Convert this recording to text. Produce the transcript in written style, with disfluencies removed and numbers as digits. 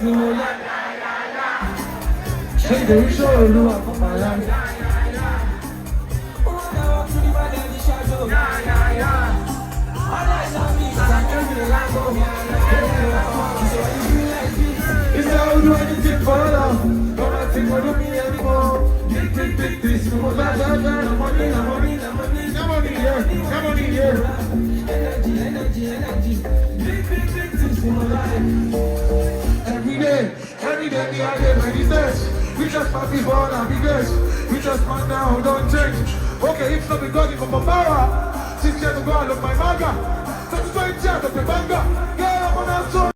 Shake the show, do it for my life. It's how do anything for love. Don't nothing for me anymore. Big, this. Come on, yeah. Energy. Big, this in my life. Every day, we are there, many days. We just party for our biggest. We just man now, don't change. Okay, if not because it's from my power. 6 years ago, I love my manga. Subscribe to the banger.